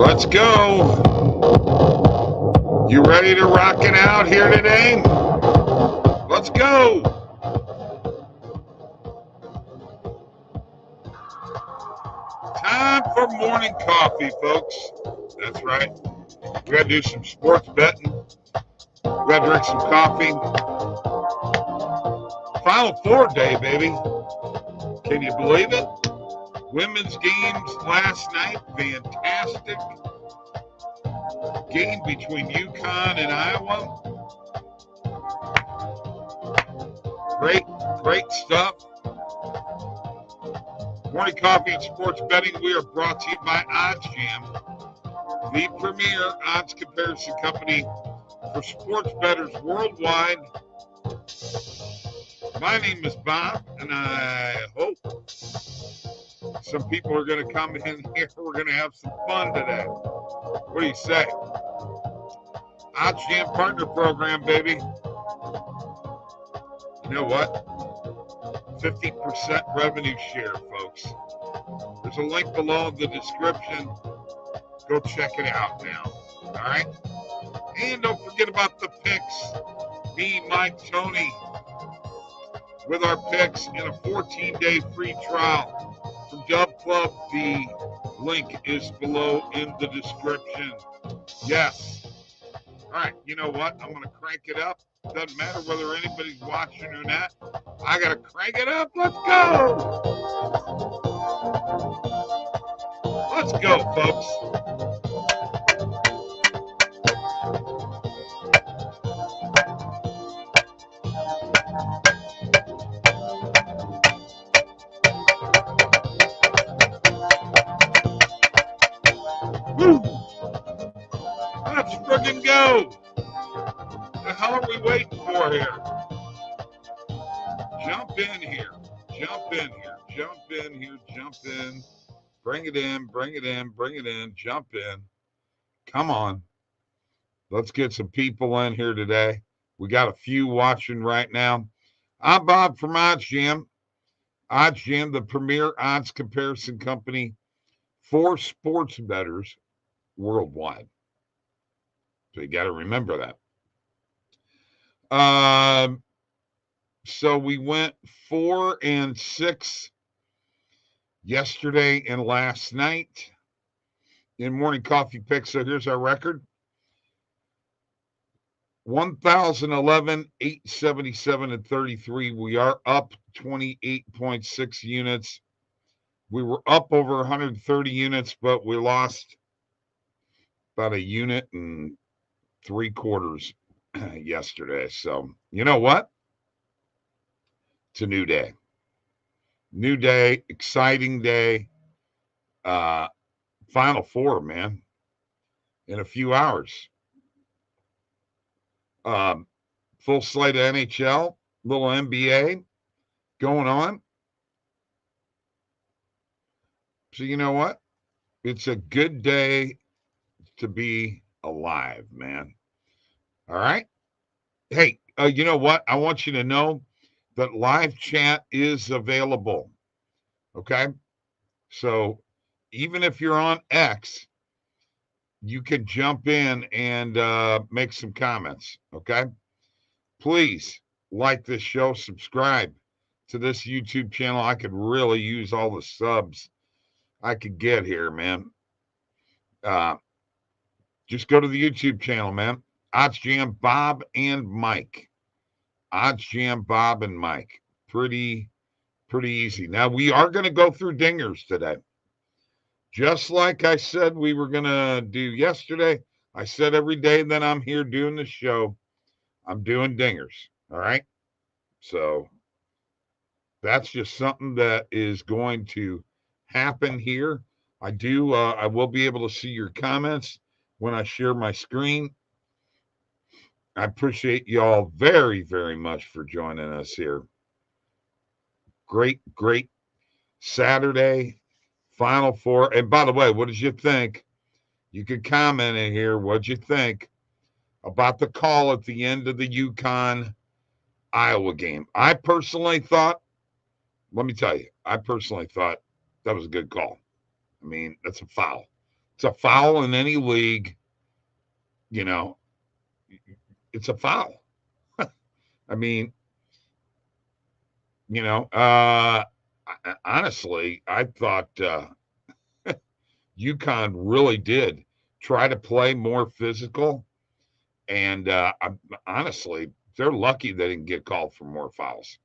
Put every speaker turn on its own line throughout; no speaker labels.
Let's go. You ready to rock it out here today? Let's go. Time for morning coffee, folks. That's right. We got to do some sports betting. We got to drink some coffee. Final Four day, baby. Can you believe it? Women's games last night. Fantastic game between UConn and Iowa. Great stuff. Morning coffee and sports betting. We are brought to you by OddsJam, the premier odds comparison company for sports bettors worldwide. My name is Bob, and I hope some people are going to come in here. We're going to have some fun today. What do you say? OddsJam Partner Program, baby. You know what? 50% revenue share, folks. There's a link below in the description. Go check it out now. All right? And don't forget about the picks. Me, Mike, Tony, with our picks in a 14-day free trial from DubClub. The link is below in the description. Yes. All right, you know what? I'm going to crank it up. Doesn't matter whether anybody's watching or not. I got to crank it up. Let's go. Let's go, folks. Woo. Let's friggin' go. The hell are we waiting for here? Jump in here. Jump in here. Jump in here. Jump in. Bring it in. Bring it in. Bring it in. Jump in. Come on. Let's get some people in here today. We got a few watching right now. I'm Bob from OddsJam. OddsJam, the premier odds comparison company for sports bettors worldwide. So you got to remember that. So we went 4 and 6 yesterday and last night in morning coffee picks. So here's our record. 1,011, 877, and 33. We are up 28.6 units. We were up over 130 units, but we lost about 1 unit and 3/4 yesterday. So you know what? It's a new day. New day, exciting day. Final Four, man, in a few hours. Full slate of NHL, little NBA going on. So you know what? It's a good day to be alive, man. All right? Hey, you know what? I want you to know that live chat is available. Okay? So even if you're on X, you can jump in and make some comments. Okay? Please like this show, subscribe to this YouTube channel. I could really use all the subs I could get here, man. Just go to the YouTube channel, man. OddsJam Bob and Mike. OddsJam Bob and Mike. Pretty easy. Now, we are going to go through dingers today. Just like I said we were going to do yesterday. I said every day that I'm here doing the show, I'm doing dingers. All right? So that's just something that is going to happen here. I will be able to see your comments when I share my screen. I appreciate y'all very, very much for joining us here. Great Saturday, Final Four. And by the way, what did you think? You could comment in here. What'd you think about the call at the end of the UConn Iowa game? I personally thought that was a good call. I mean, that's a foul. It's a foul in any league. You know, it's a foul. I mean, honestly, I thought UConn really did try to play more physical. And honestly, they're lucky they didn't get called for more fouls.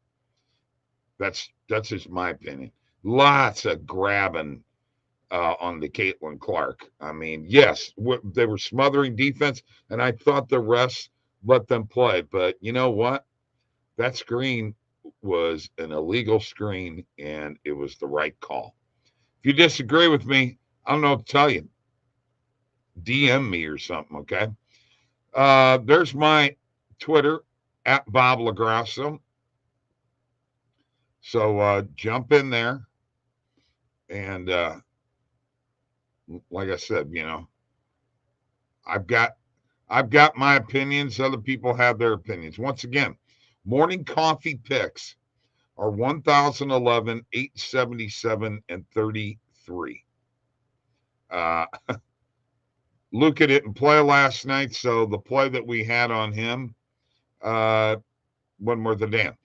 That's just my opinion. Lots of grabbing on the Caitlin Clark. I mean, yes, they were smothering defense, and I thought the refs let them play. But you know what? That screen was an illegal screen, and it was the right call. If you disagree with me, I don't know what to tell you. DM me or something, okay? There's my Twitter at Bob LaGrasso. So jump in there. And like I said, I've got my opinions. Other people have their opinions. Once again, morning coffee picks are 1,011, 877, and 33. Luca didn't play last night, so the play that we had on him wasn't worth a damn.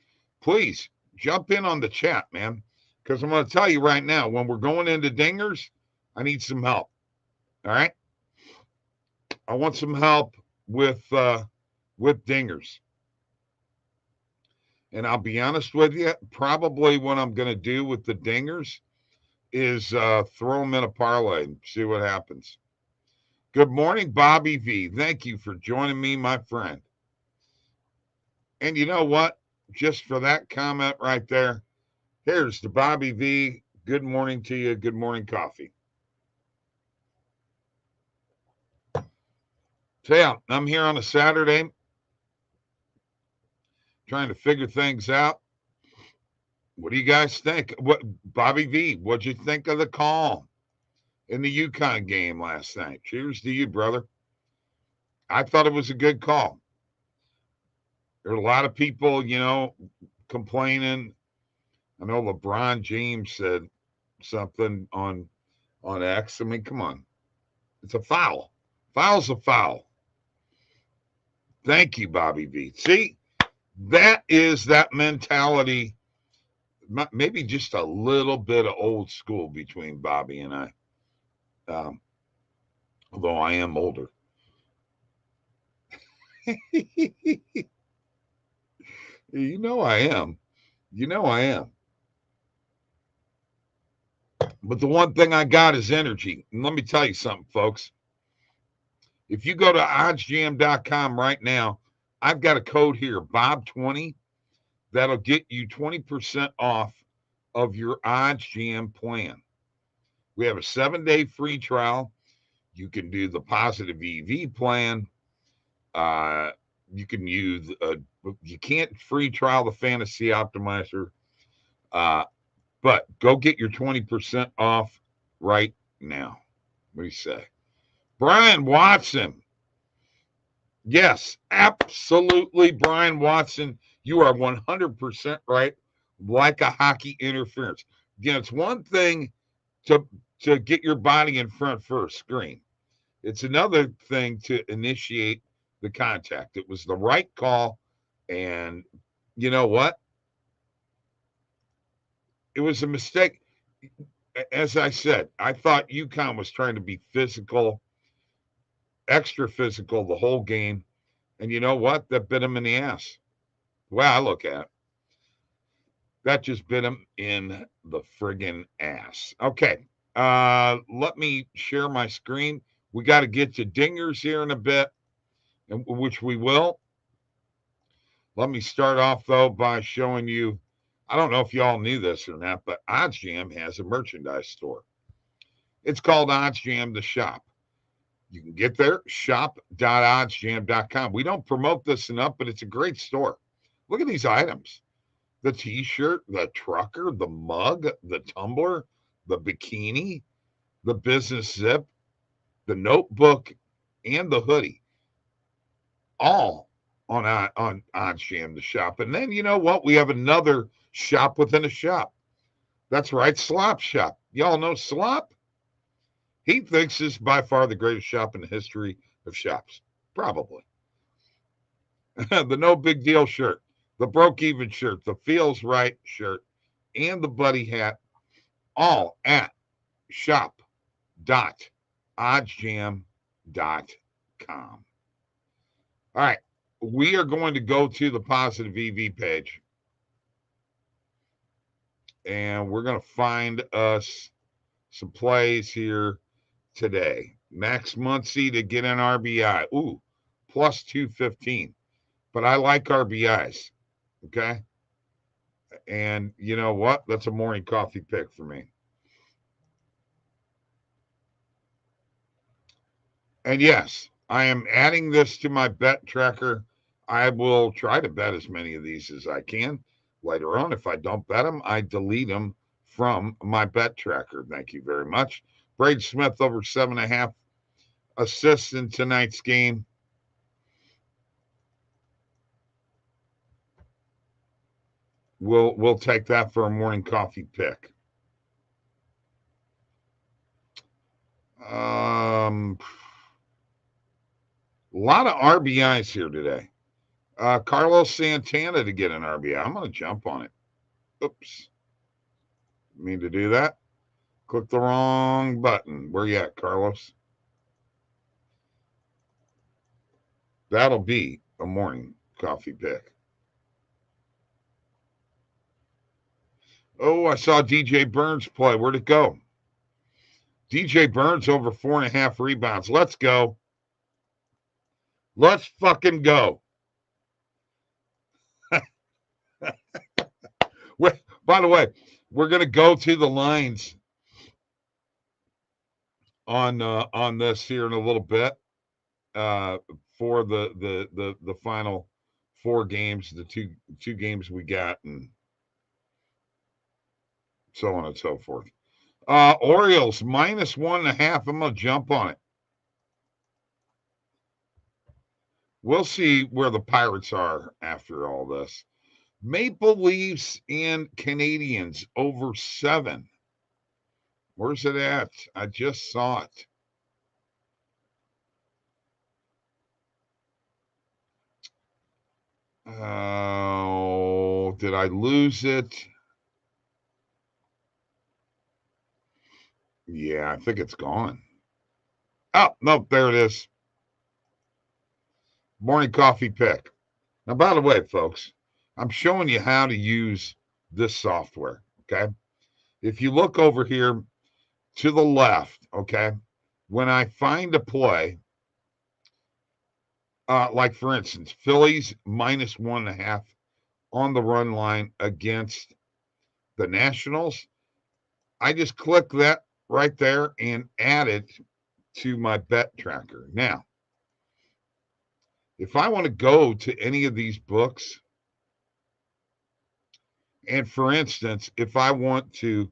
Please jump in on the chat, man, because I'm going to tell you right now, when we're going into dingers, I need some help. All right? I want some help with dingers. And I'll be honest with you, probably what I'm going to do with the dingers is throw them in a parlay and see what happens. Good morning, Bobby V. Thank you for joining me, my friend. And you know what? Just for that comment right there, here's the Bobby V. Good morning to you. Good morning, coffee. So yeah, I'm here on a Saturday trying to figure things out. What do you guys think? What, Bobby V, what'd you think of the call in the UConn game last night? Cheers to you, brother. I thought it was a good call. There are a lot of people, complaining. I know LeBron James said something on X. I mean, come on. It's a foul. Foul's a foul. Thank you, Bobby V. See, that is that mentality. Maybe just a little bit of old school between Bobby and I. Although I am older. You know I am. But the one thing I got is energy. And let me tell you something, folks. If you go to oddsjam.com right now, I've got a code here, Bob20, that'll get you 20% off of your OddsJam plan. We have a 7-day free trial. You can do the positive EV plan. You can use, you can't free trial the fantasy optimizer. But go get your 20% off right now. What do you say? Brian Watson. Yes, absolutely, Brian Watson. You are 100% right. Like a hockey interference. Again, it's one thing to get your body in front first screen. It's another thing to initiate the contact. It was the right call. And you know what? It was a mistake. As I said, I thought UConn was trying to be physical, extra physical the whole game. And you know what? That bit him in the ass. The way I look at it. That just bit him in the friggin' ass. Okay. Let me share my screen. We got to get to dingers here in a bit, which we will. Let me start off, though, by showing you. I don't know if y'all knew this or not, but OddsJam has a merchandise store. It's called OddsJam the Shop. You can get there, shop.oddsjam.com. We don't promote this enough, but it's a great store. Look at these items. The t-shirt, the trucker, the mug, the tumbler, the bikini, the business zip, the notebook, and the hoodie. All on OddsJam the Shop. And then you know what? We have another shop within a shop. That's right, Slop Shop. Y'all know Slop? He thinks this is by far the greatest shop in the history of shops. Probably. The no big deal shirt, the broke even shirt, the feels right shirt, and the buddy hat, all at shop.oddsjam.com. All right. We are going to go to the positive EV page. And we're going to find us some plays here today. Max Muncy to get an RBI. Ooh, plus 215. But I like RBIs. Okay. And you know what? That's a morning coffee pick for me. And yes, I am adding this to my bet tracker. I will try to bet as many of these as I can. Later on, if I don't bet them, I delete them from my bet tracker. Thank you very much. Braden Smith over 7.5 assists in tonight's game. We'll take that for a morning coffee pick. A lot of RBIs here today. Carlos Santana to get an RBI. I'm going to jump on it. Oops. Mean to do that. Click the wrong button. Where you at, Carlos? That'll be a morning coffee pick. Oh, I saw DJ Burns play. Where'd it go? DJ Burns over 4.5 rebounds. Let's go. Let's fucking go. By the way, we're going to go to the lines on this here in a little bit for the final 4 games, the two games we got, and so on and so forth. Orioles minus 1.5. I'm going to jump on it. We'll see where the Pirates are after all this. Maple Leafs and Canadians over 7. Where's it at? I just saw it. Oh, did I lose it? Yeah, I think it's gone. Oh, no, there it is. Morning coffee pick. Now, by the way, folks, I'm showing you how to use this software, okay? If you look over here to the left, okay, when I find a play, like for instance, Phillies minus 1.5 on the run line against the Nationals, I just click that right there and add it to my bet tracker. Now, if I want to go to any of these books, and for instance, if I want to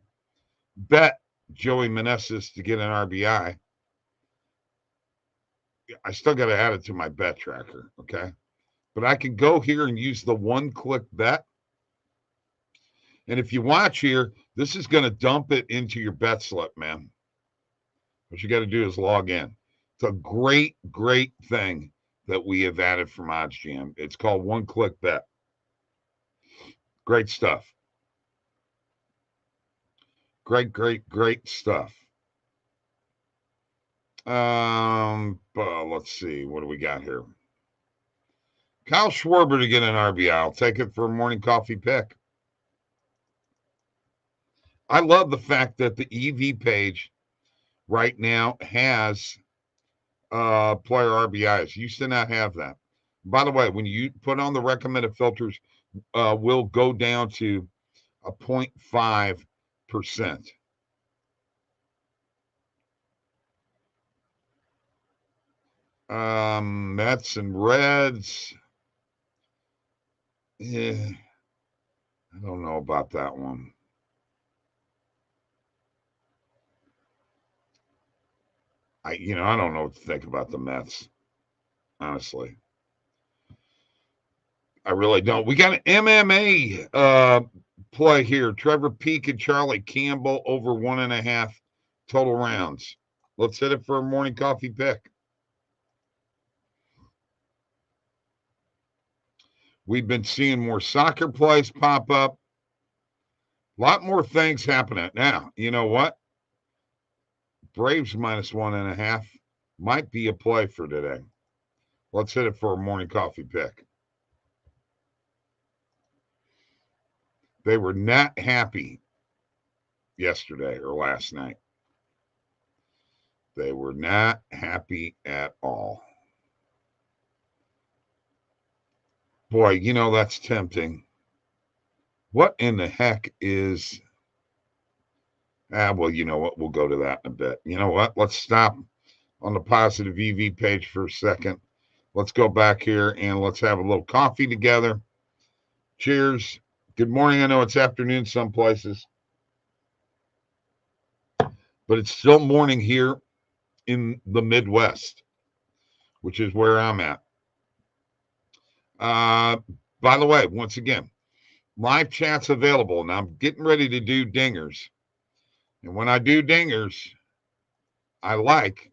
bet Joey Meneses to get an RBI, I still got to add it to my bet tracker, okay? But I can go here and use the one-click bet. And if you watch here, this is going to dump it into your bet slip, man. What you got to do is log in. It's a great, great thing that we have added from OddsJam. It's called one-click bet. Great stuff. Great, great, great stuff. Let's see. What do we got here? Kyle Schwarber to get an RBI. I'll take it for a morning coffee pick. I love the fact that the EV page right now has player RBIs. Used to not have that. By the way, when you put on the recommended filters, will go down to a 0.5%. Mets and Reds. Yeah, I don't know about that one. I don't know what to think about the Mets, honestly. I really don't. We got an MMA play here. Trevor Peake and Charlie Campbell over 1.5 total rounds. Let's hit it for a morning coffee pick. We've been seeing more soccer plays pop up. A lot more things happening. Now, you know what? Braves -1.5 might be a play for today. Let's hit it for a morning coffee pick. They were not happy yesterday or last night. They were not happy at all. Boy, you know, that's tempting. What in the heck is... well, you know what? We'll go to that in a bit. You know what? Let's stop on the positive EV page for a second. Let's go back here and let's have a little coffee together. Cheers. Good morning. I know it's afternoon some places, but it's still morning here in the Midwest, which is where I'm at. By the way, once again, live chat's available, and I'm getting ready to do dingers. And when I do dingers, I like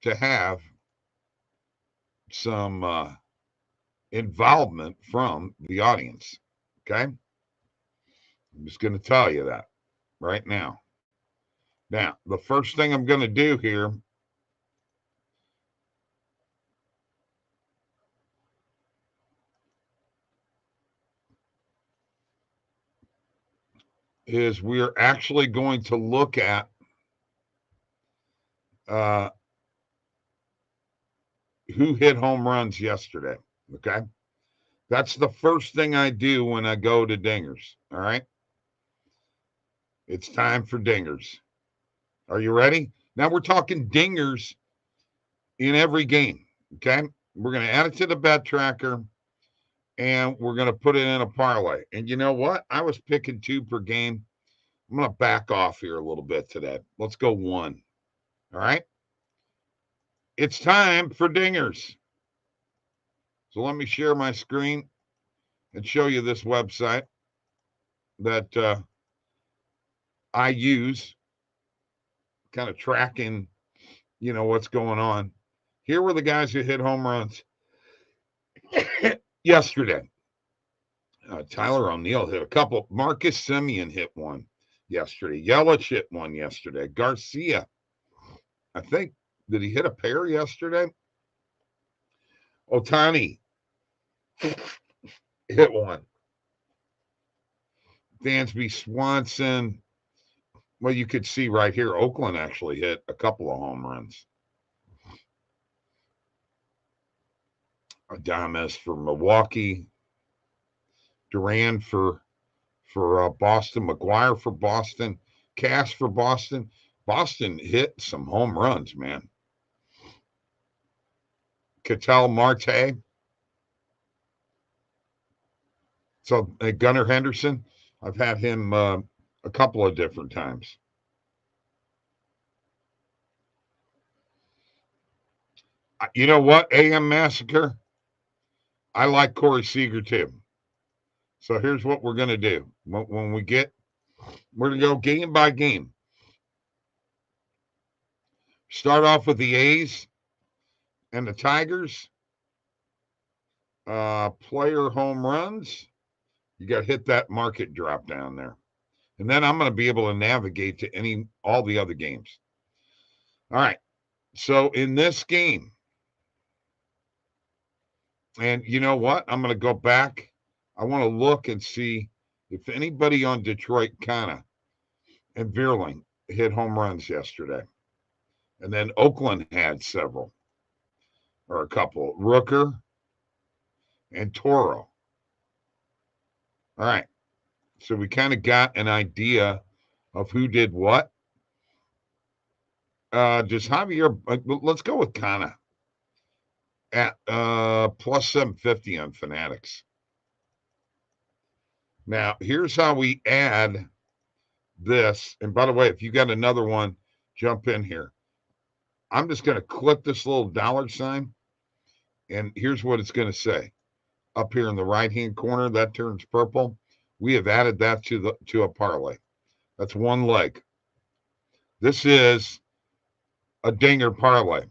to have some involvement from the audience. Okay? I'm just going to tell you that right now. Now, the first thing I'm going to do here is we're actually going to look at who hit home runs yesterday. Okay? That's the first thing I do when I go to dingers. All right? It's time for dingers. Are you ready? Now we're talking dingers in every game. Okay? We're going to add it to the bet tracker, and we're going to put it in a parlay. And you know what? I was picking 2 per game. I'm going to back off here a little bit today. Let's go 1. All right? It's time for dingers. So let me share my screen and show you this website that I use, kind of tracking, you know, what's going on. Here were the guys who hit home runs yesterday. Tyler O'Neill hit a couple. Marcus Semien hit one yesterday. Yelich hit one yesterday. Garcia, I think, did he hit a pair yesterday? Ohtani hit one. Dansby Swanson. Well, you could see right here, Oakland actually hit a couple of home runs. Adames for Milwaukee. Duran for Boston. McGuire for Boston. Cash for Boston. Boston hit some home runs, man. Ketel Marte. So Gunnar Henderson, I've had him a couple of different times. You know what, AM Massacre? I like Corey Seager too. So here's what we're going to do. When we get, we're going to go game by game. Start off with the A's and the Tigers. Player home runs. You got to hit that market drop down there. And then I'm going to be able to navigate to all the other games. All right. So in this game, and you know what? I'm going to go back. I want to look and see if anybody on Detroit kind and Veerling hit home runs yesterday. And then Oakland had several, or a couple. Rooker and Toro. All right. So we kind of got an idea of who did what. Does Javier, let's go with Kana at plus 750 on Fanatics. Now, here's how we add this. And by the way, if you got another one, jump in here. I'm just going to click this little $sign, and here's what it's going to say. Up here in the right-hand corner, that turns purple. We have added that to a parlay. That's one leg. This is a dinger parlay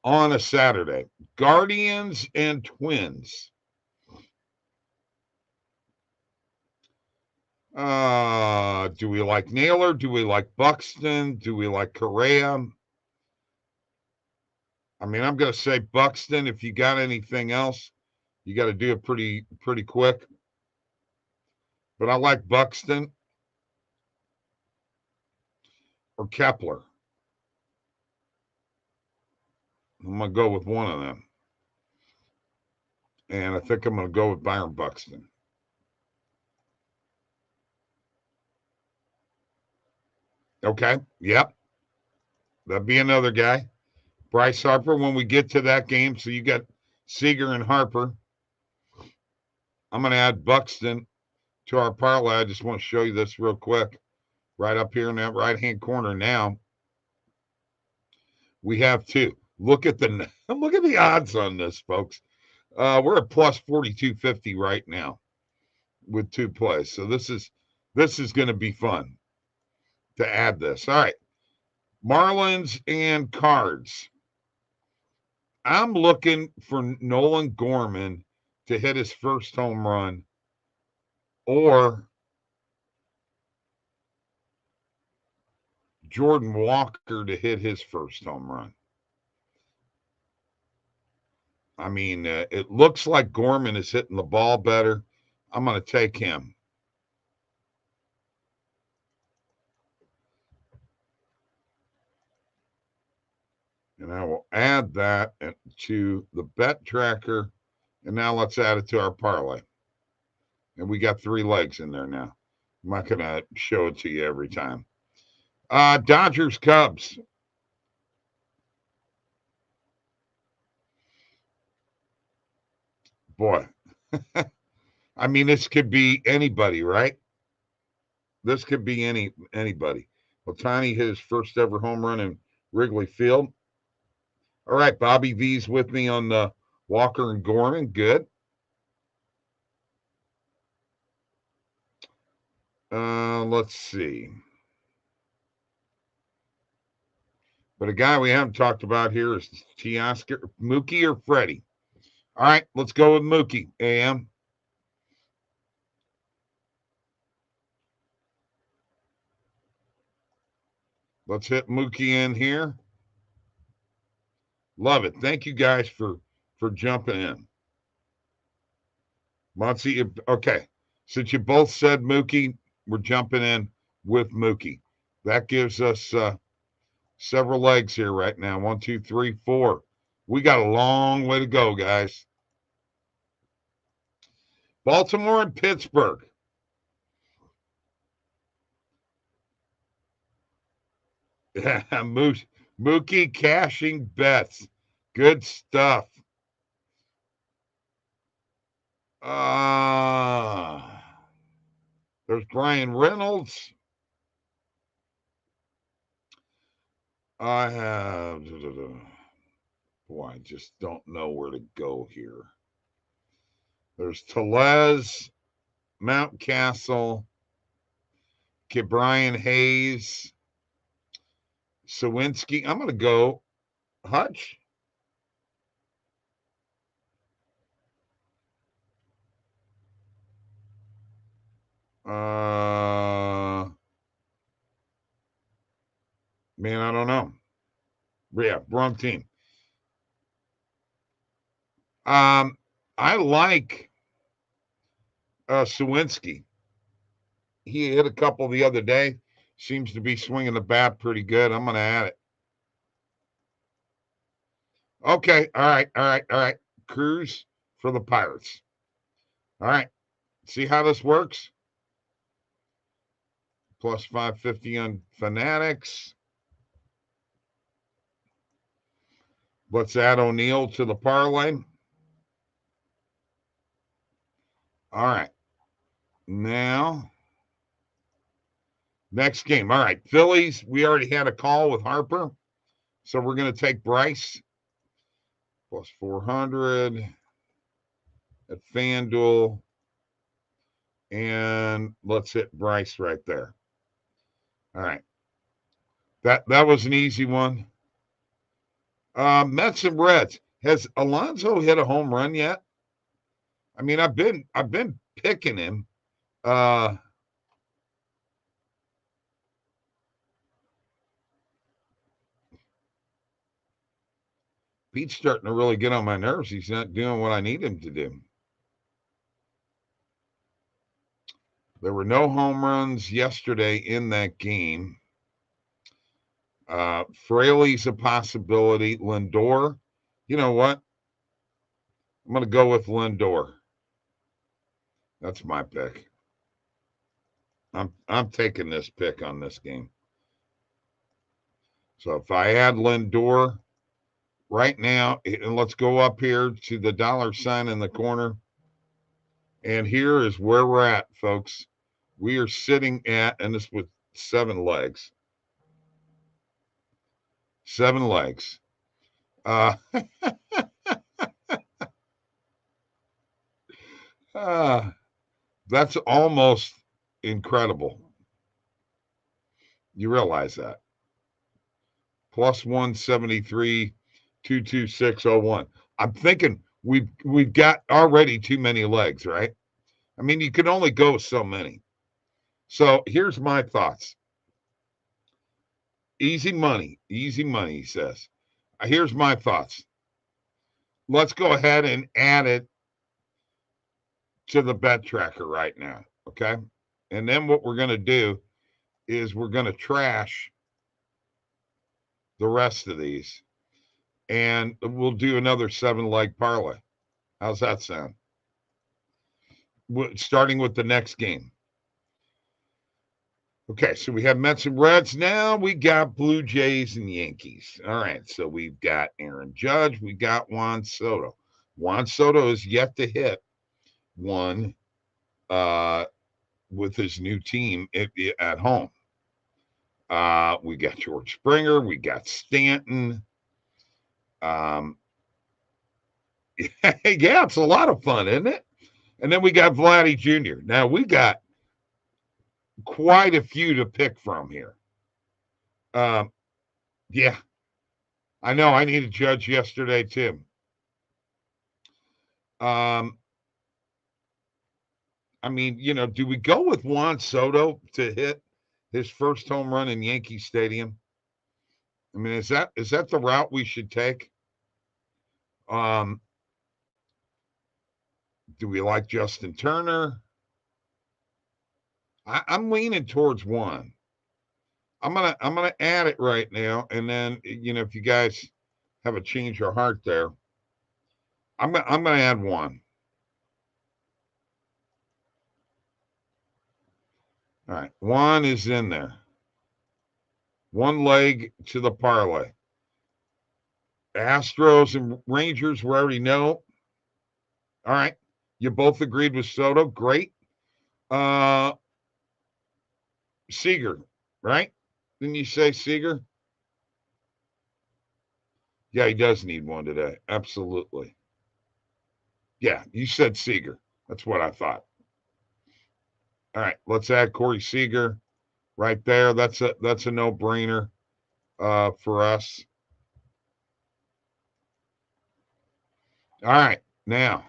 on a Saturday. Guardians and Twins. Do we like Naylor? Do we like Buxton? Do we like Correa? I mean, I'm going to say Buxton. If you got anything else, you got to do it pretty quick. But I like Buxton or Kepler. I'm going to go with one of them. And I think I'm going to go with Byron Buxton. Okay. Yep. That'd be another guy. Bryce Harper when we get to that game. So you got Seager and Harper. I'm going to add Buxton to our parlay. I just want to show you this real quick. Right up here in that right-hand corner now. We have two. Look at the odds on this, folks. We're at plus 4250 right now with two plays. So this is going to be fun to add this. All right. Marlins and Cards. I'm looking for Nolan Gorman to hit his first home run or Jordan Walker to hit his first home run. I mean, it looks like Gorman is hitting the ball better. I'm going to take him. And I will add that to the bet tracker. And now let's add it to our parlay. And we got 3 legs in there now. I'm not going to show it to you every time. Dodgers, Cubs. Boy. I mean, this could be anybody, right? This could be anybody. Ohtani hit his first ever home run in Wrigley Field. All right, Bobby V's with me on the Walker and Gorman. Good. Let's see. But a guy we haven't talked about here is Teoscar, Mookie or Freddie. All right, let's go with Mookie, AM. Let's hit Mookie in here. Love it. Thank you guys for jumping in. Muncie, okay. Since you both said Mookie, we're jumping in with Mookie. That gives us several legs here right now. 1, 2, 3, 4. We got a long way to go, guys. Baltimore and Pittsburgh. Yeah, Mookie cashing bets. Good stuff. There's Brian Reynolds. I have, boy, I just don't know where to go here. There's Tellez, Mountcastle, Brian Hayes, Sawinski. I'm going to go Hutch. Man, I don't know. Yeah, wrong team. I like Sawinski. He hit a couple the other day. Seems to be swinging the bat pretty good. I'm going to add it. Okay. All right. Cruz for the Pirates. All right. See how this works? Plus 550 on Fanatics. Let's add O'Neill to the parlay. All right. Now, next game. All right. Phillies, we already had a call with Harper. So we're going to take Bryce. Plus 400 at FanDuel. And let's hit Bryce right there. All right. That was an easy one. Mets and Reds. Has Alonso hit a home run yet? I mean, I've been picking him. Pete's starting to really get on my nerves. He's not doing what I need him to do. There were no home runs yesterday in that game. Fraley's a possibility. Lindor, you know what? I'm going to go with Lindor. That's my pick. I'm taking this pick on this game. So if I add Lindor right now, and let's go up here to the dollar sign in the corner. And here is where we're at, folks. We are sitting at, and this with 7 legs. 7 legs. That's almost incredible. You realize that. Plus 173, 22601. I'm thinking we've got already too many legs, right? I mean, you can only go so many. So here's my thoughts. Easy money, he says. Here's my thoughts. Let's go ahead and add it to the bet tracker right now, okay? And then what we're going to do is we're going to trash the rest of these, and we'll do another 7-leg parlay. How's that sound? Starting with the next game. Okay, so we have Mets and Reds. Now we got Blue Jays and Yankees. All right, so we've got Aaron Judge. We got Juan Soto. Juan Soto is yet to hit one with his new team at home. We got George Springer. We got Stanton. Yeah, it's a lot of fun, isn't it? And then we got Vladdy Jr. Now we got quite a few to pick from here. Yeah, I know. I need a Judge yesterday too. I mean, do we go with Juan Soto to hit his first home run in Yankee Stadium? I mean, is that the route we should take? Do we like Justin Turner? I'm leaning towards Juan. I'm gonna add it right now, and then if you guys have a change of heart there, I'm gonna add Juan. All right, Juan is in there. 1 leg to the parlay. Astros and Rangers, we already know. All right, you both agreed with Soto. Great. Seager, right? Didn't you say Seager? Yeah, he does need one today. Absolutely. Yeah, you said Seager. That's what I thought. All right, let's add Corey Seager right there. That's a no-brainer for us. All right, now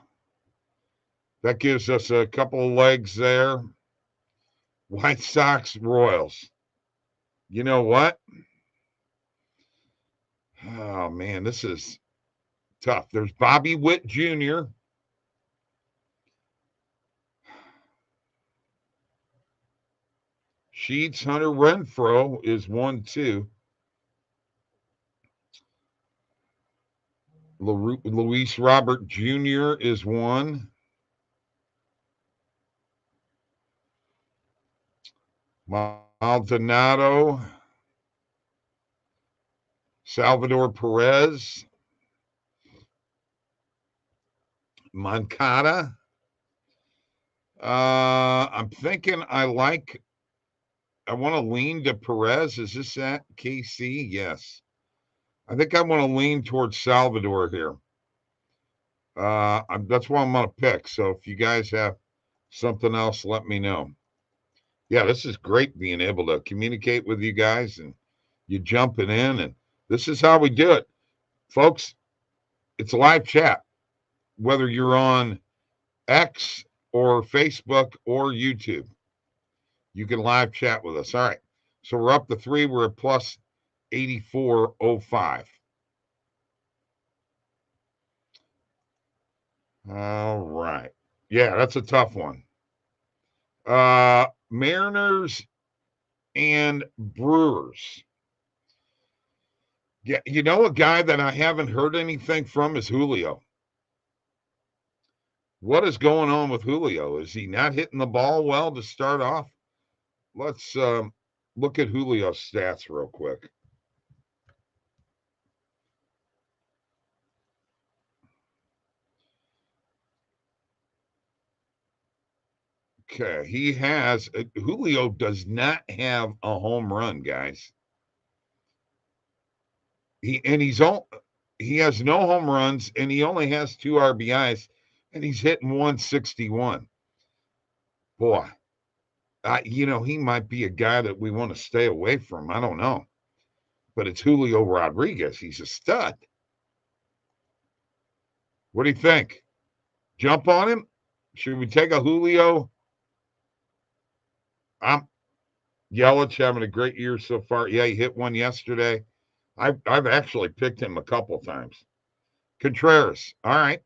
that gives us a couple of legs there. White Sox, Royals. You know what? Oh, man, this is tough. There's Bobby Witt Jr. Sheets, Hunter Renfroe is 1-2. Luis Robert Jr. is 1. Maldonado. Salvador Perez. Moncada. I'm thinking I want to lean to Perez. Is this at KC? Yes. I think I want to lean towards Salvador here. That's what I'm going to pick. So if you guys have something else, let me know. Yeah, this is great being able to communicate with you guys, and you jumping in, and this is how we do it, folks. It's a live chat, whether you're on X or Facebook or YouTube. You can live chat with us. All right. So we're up to 3. We're at plus 84.05. All right. Yeah, that's a tough one. Mariners and Brewers. Yeah, you know, a guy that I haven't heard anything from is Julio. What is going on with Julio? Is he not hitting the ball well to start off? Let's look at Julio's stats real quick. Okay, Julio does not have a home run, guys. He has no home runs, and he only has 2 RBIs, and he's hitting 161. Boy, he might be a guy that we want to stay away from. I don't know, but it's Julio Rodriguez. He's a stud. What do you think? Jump on him? Should we take a Julio? Yelich having a great year so far. Yeah, he hit one yesterday. I've actually picked him a couple times. Contreras. All right.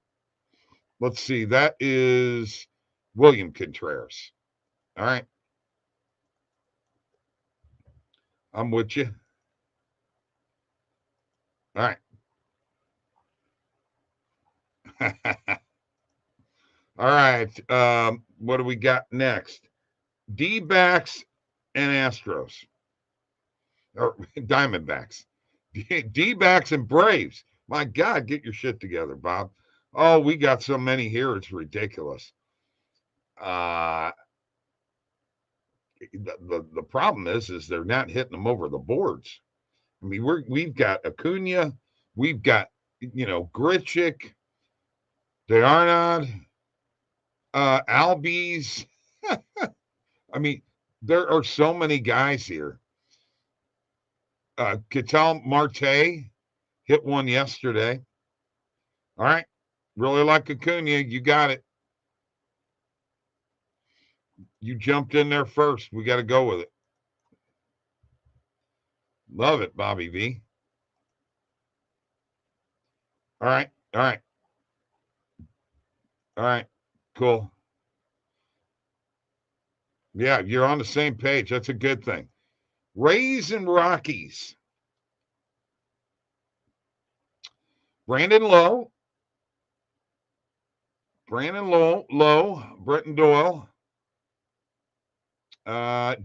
Let's see. That is William Contreras. All right. I'm with you. All right. All right. What do we got next? D-backs and Astros. Or Diamondbacks. D-backs and Braves. My God, get your shit together, Bob. Oh, we got so many here, it's ridiculous. The problem is they're not hitting them over the boards. I mean, we've got Acuna, we've got Grichuk, DeArnold, Albies. I mean, there are so many guys here. Ketel Marte hit one yesterday. All right, really like Acuna. You got it. You jumped in there first. We got to go with it. Love it, Bobby V. All right. All right. All right. Cool. Yeah, you're on the same page. That's a good thing. Rays and Rockies. Brandon Lowe, Brenton Doyle,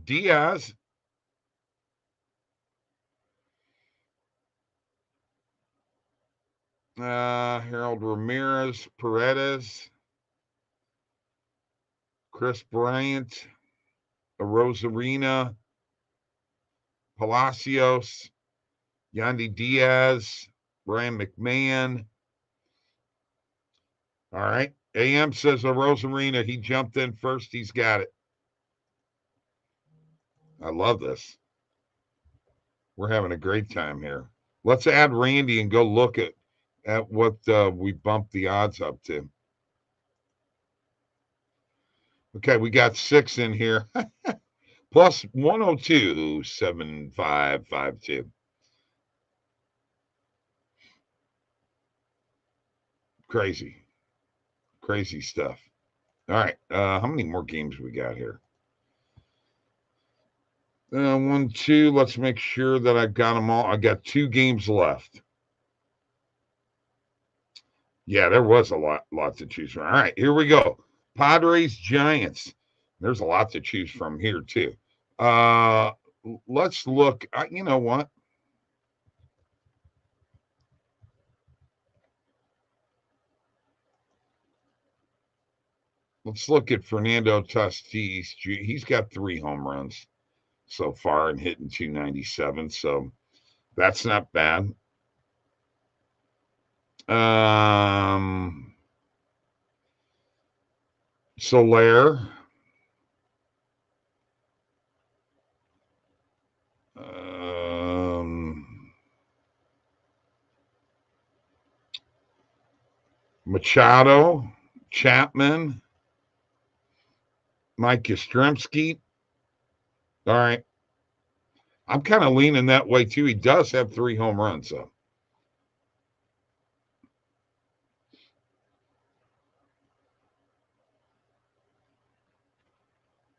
Diaz, Harold Ramirez, Paredes, Chris Bryant, Rosarina, Palacios, Yandy Diaz, Brian McMahon. All right. AM says Rosarina. He jumped in first. He's got it. I love this. We're having a great time here. Let's add Randy and go look at what we bumped the odds up to. Okay, we got 6 in here. Plus 102.7552. Crazy stuff. All right, how many more games we got here? 1, 2. Let's make sure that I got them all. I got 2 games left. Yeah, there was a lot to choose from. All right, here we go. Padres, Giants. There's a lot to choose from here too. Let's look. You know what? Let's look at Fernando Tatis. He's got 3 home runs so far and hitting 297. So that's not bad. Soler. Machado, Chapman, Mike Yastrzemski. All right. I'm kind of leaning that way too. He does have 3 home runs, though.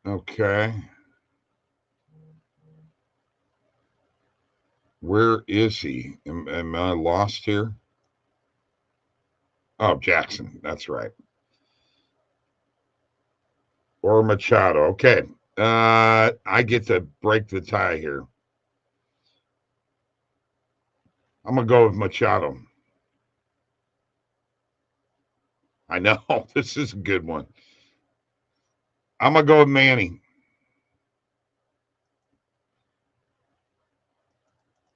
Okay. Where is he? Am I lost here? Oh, Jackson. That's right. Or Machado. Okay. I get to break the tie here. I'm going to go with Machado. I know. This is a good one. I'm going to go with Manny.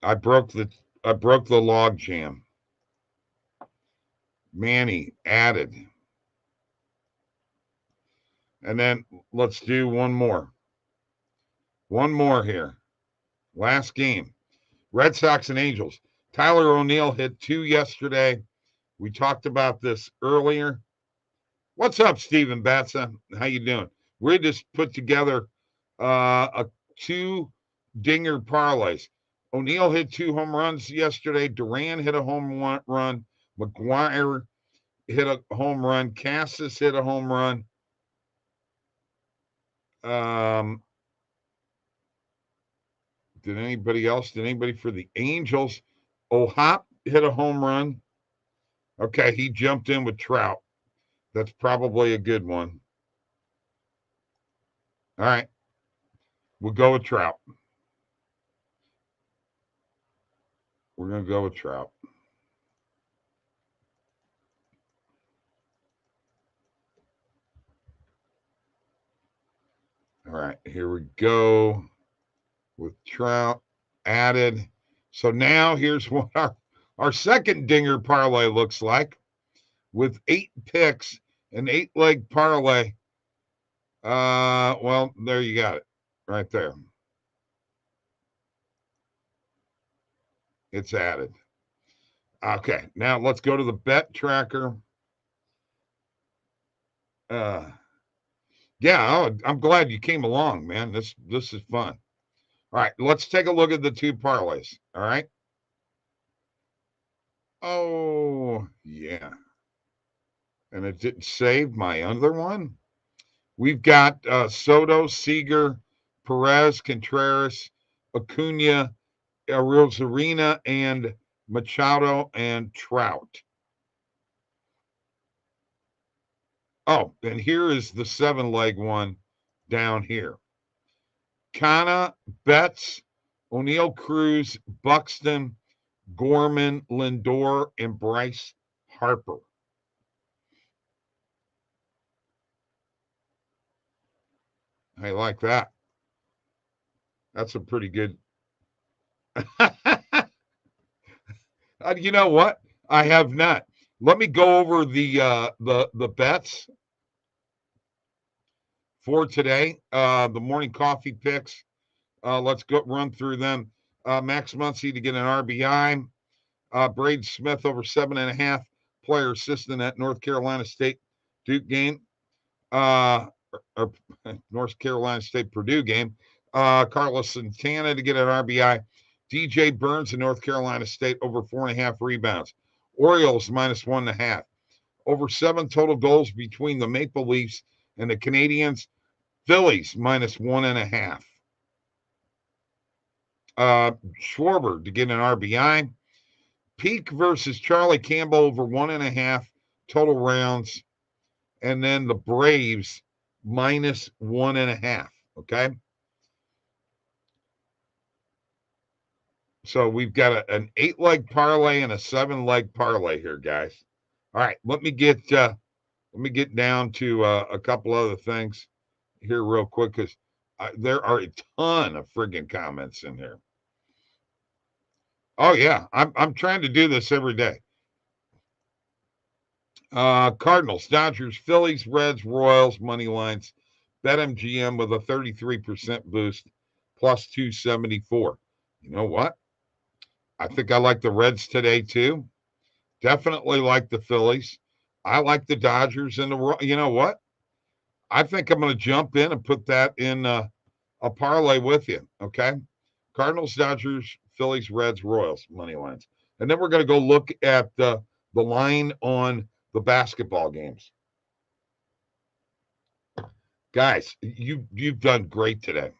I broke the log jam. Manny added. And then let's do one more. One more here. Last game. Red Sox and Angels. Tyler O'Neill hit 2 yesterday. We talked about this earlier. What's up, Steven Batsa? How you doing? We just put together a 2 dinger parlays. O'Neill hit 2 home runs yesterday. Duran hit a home run. McGuire hit a home run. Cassis hit a home run. Did anybody else? Did anybody for the Angels? O'Hop hit a home run. Okay, he jumped in with Trout. That's probably a good one. All right. We'll go with Trout. We're going to go with Trout. All right, here we go with Trout added. So now here's what our second dinger parlay looks like with 8 picks, an 8-leg parlay. Well, there you got it right there. It's added. Okay, now let's go to the bet tracker. Yeah, I'm glad you came along, man. This is fun. All right, let's take a look at the 2 parlays. All right. Oh, yeah. And it didn't save my other one. We've got Soto, Seager, Perez, Contreras, Acuna, Arozarena, and Machado and Trout. Oh, and here is the 7-leg one down here. Kana, Betts, O'Neill Cruz, Buxton, Gorman, Lindor, and Bryce Harper. I like that. That's a pretty good. You know what? I have not. Let me go over the bets for today. The morning coffee picks. Let's go run through them. Max Muncy to get an RBI. Braden Smith over 7.5. Player assistant at North Carolina State Duke game. North Carolina State Purdue game. Carlos Santana to get an RBI. DJ Burns in North Carolina State over 4.5 rebounds. Orioles minus 1.5. Over 7 total goals between the Maple Leafs and the Canadiens. Phillies minus 1.5. Schwarber to get an RBI. Peak versus Charlie Campbell over 1.5 total rounds. And then the Braves minus 1.5. Okay. So we've got an 8-leg parlay and a 7-leg parlay here, guys. All right, let me get down to a couple other things here real quick because there are a ton of friggin' comments in here. Oh yeah, I'm trying to do this every day. Cardinals, Dodgers, Phillies, Reds, Royals, money lines. BetMGM with a 33% boost, plus 274. You know what? I think I like the Reds today too. Definitely like the Phillies. I like the Dodgers and the, you know what? I think I'm going to jump in and put that in a parlay with you. Okay. Cardinals, Dodgers, Phillies, Reds, Royals, money lines. And then we're going to go look at the line on the basketball games. Guys, you've done great today.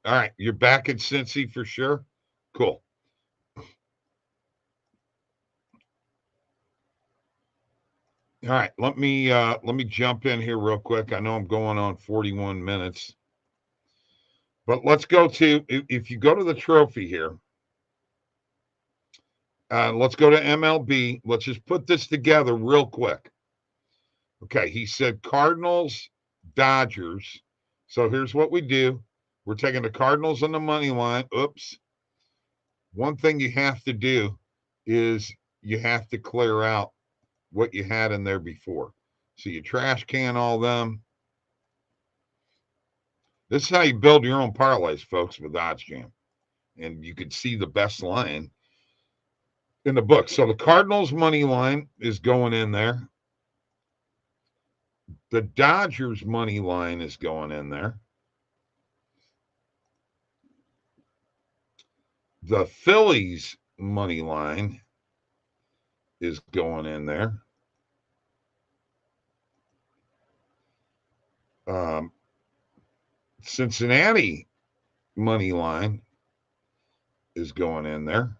All right. You're back in Cincy for sure. Cool. All right, let me jump in here real quick. I know I'm going on 41 minutes. But let's go to, if you go to the trophy here, let's go to MLB. Let's just put this together real quick. Okay, he said Cardinals, Dodgers. So here's what we do. We're taking the Cardinals on the money line. Oops. One thing you have to do is you have to clear out what you had in there before. So you trash can all them. This is how you build your own parlays, folks, with OddsJam. And you can see the best line in the book. So the Cardinals money line is going in there. The Dodgers money line is going in there. The Phillies money line is going in there. Cincinnati money line is going in there.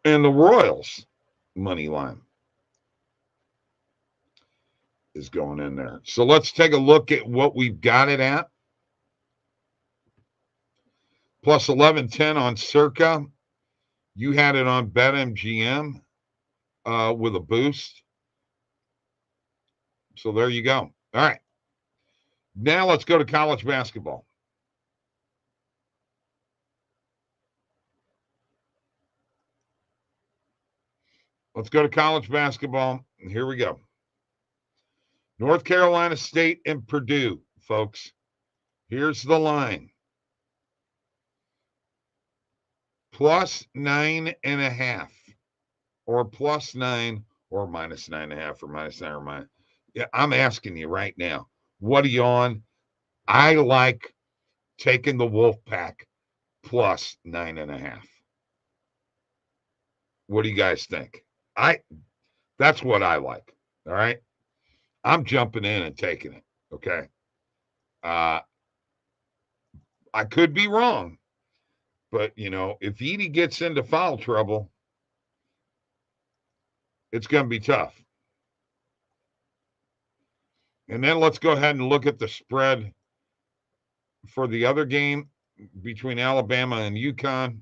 And the Royals money line is going in there. So let's take a look at what we've got it at. Plus 1110 on Circa. You had it on BetMGM with a boost. So there you go. All right. Now let's go to college basketball. Let's go to college basketball. Here we go. North Carolina State and Purdue, folks. Here's the line. Plus 9.5, or plus 9, or minus 9.5, or minus 9, or minus. Yeah, I'm asking you right now. What are you on? I like taking the Wolfpack plus 9.5. What do you guys think? That's what I like. All right. I'm jumping in and taking it. Okay. I could be wrong, but if Edie gets into foul trouble, it's going to be tough. And then let's go ahead and look at the spread for the other game between Alabama and UConn.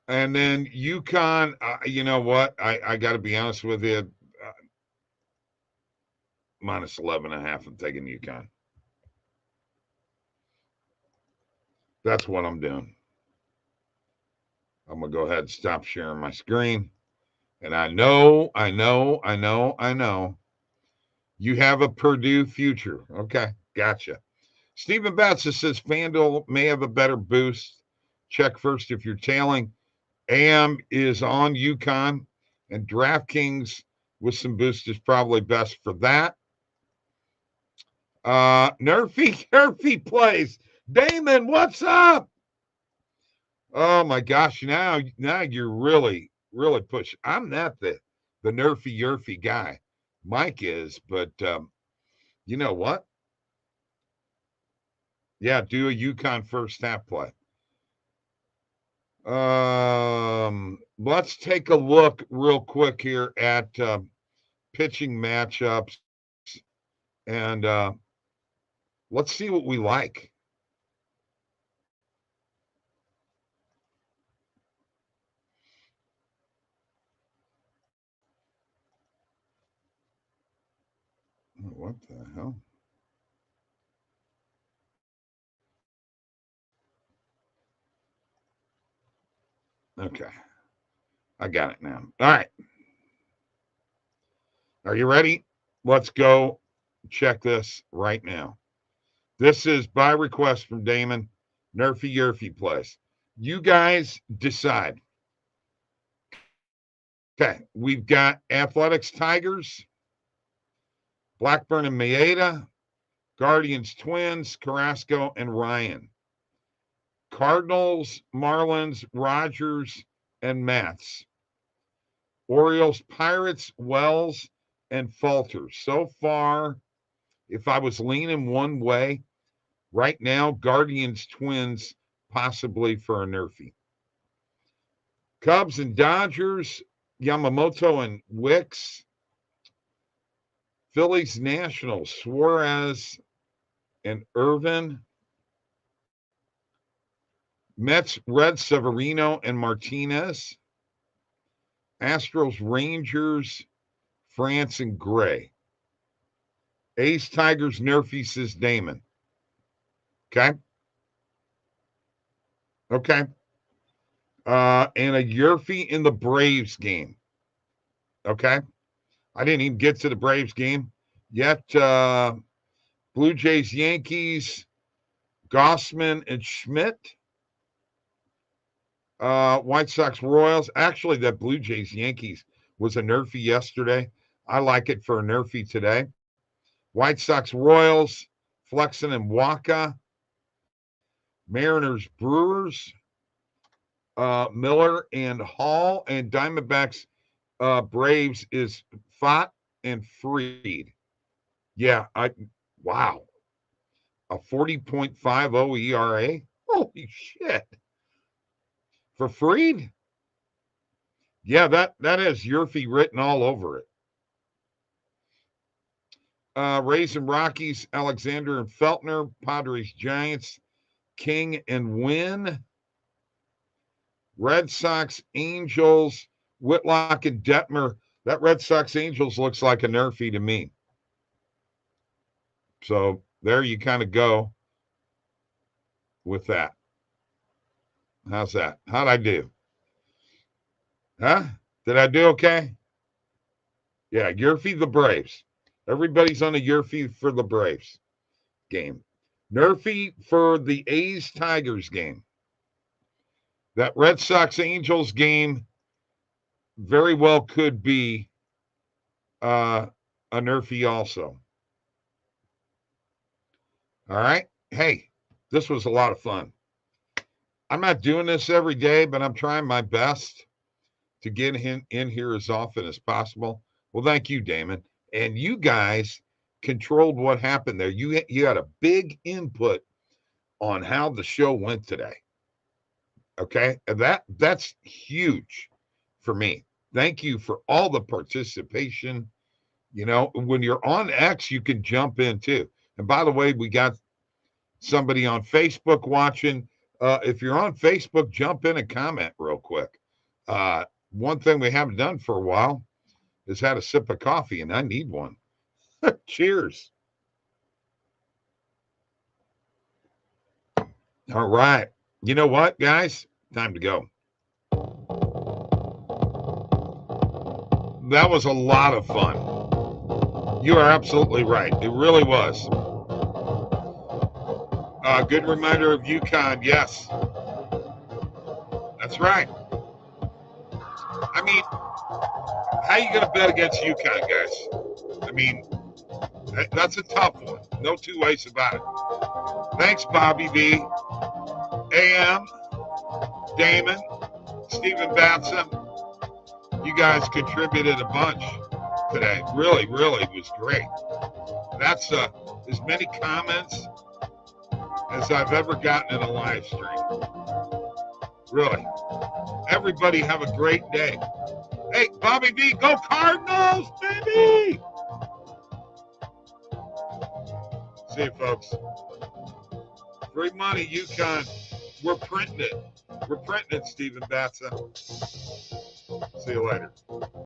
And then UConn, you know what? I got to be honest with you. Minus 11.5, I'm taking UConn. That's what I'm doing. I'm going to go ahead and stop sharing my screen. And I know. You have a Purdue future. Okay, gotcha. Stephen Batts says FanDuel may have a better boost. Check first if you're tailing. AM is on UConn, and DraftKings with some boost is probably best for that. Nerfy plays. Damon, what's up? Oh my gosh, now you're really pushing. I'm not the nerfy guy. Mike is, but you know what? Yeah, do a UConn first half play. Let's take a look real quick here at pitching matchups, and let's see what we like. What the hell? Okay. I got it now. All right. Are you ready? Let's go check this right now. This is by request from Damon. Nerfy Yerfy plays. You guys decide. Okay, we've got Athletics Tigers, Blackburn and Maeda, Guardians Twins, Carrasco and Ryan. Cardinals, Marlins, Rogers, and Mets. Orioles, Pirates, Wells, and Falters. So far, if I was leaning one way, right now, Guardians, Twins, possibly for a Nerfy. Cubs and Dodgers, Yamamoto and Wicks. Phillies, Nationals, Suarez and Irvin. Mets, Red, Severino and Martinez. Astros, Rangers, France and Gray. A's, Tigers, Nerfy, says Damon. Okay. Okay. And a Yerfy in the Braves game. Okay. I didn't even get to the Braves game yet. Blue Jays, Yankees, Gossman and Schmidt. White Sox, Royals. Actually, that Blue Jays, Yankees was a Nerfy yesterday. I like it for a Nerfy today. White Sox, Royals, Flexen and Waka. Mariners, Brewers. Miller and Hall. And Diamondbacks, Braves is Fott and Freed. Yeah, wow. A 40.50 ERA? Holy shit. For Freed? Yeah, that is Yerfy written all over it. Rays and Rockies, Alexander and Feltner. Padres, Giants, King and Wynn. Red Sox, Angels, Whitlock and Detmer. That Red Sox Angels looks like a Nerfy to me. So there you kind of go with that. How's that? How'd I do? Huh? Did I do okay? Yeah, Yerfy the Braves. Everybody's on a Yerfy for the Braves game. Nerfy for the A's Tigers game. That Red Sox Angels game very well could be a Nerfy also. All right. Hey, this was a lot of fun. I'm not doing this every day, but I'm trying my best to get in here as often as possible. Well, thank you, Damon. And you guys controlled what happened there. You had a big input on how the show went today. Okay? And that's huge for me. Thank you for all the participation. You know, when you're on X, you can jump in too. And by the way, we got somebody on Facebook watching. If you're on Facebook, jump in and comment real quick. One thing we haven't done for a while is had a sip of coffee, and I need one. Cheers. All right. You know what, guys? Time to go. That was a lot of fun. You are absolutely right. It really was. Good reminder of UConn. Yes. That's right. I mean, how are you going to bet against UConn, guys? I mean, that's a tough one. No two ways about it. Thanks, Bobby B. AM, Damon, Stephen Batson. You guys contributed a bunch today. Really, really was great. That's as many comments as I've ever gotten in a live stream. Really. Everybody have a great day. Hey, Bobby B, go Cardinals, baby! See you, folks. Free money, UConn. We're printing it. We're printing it, Stephen Batson. See you later.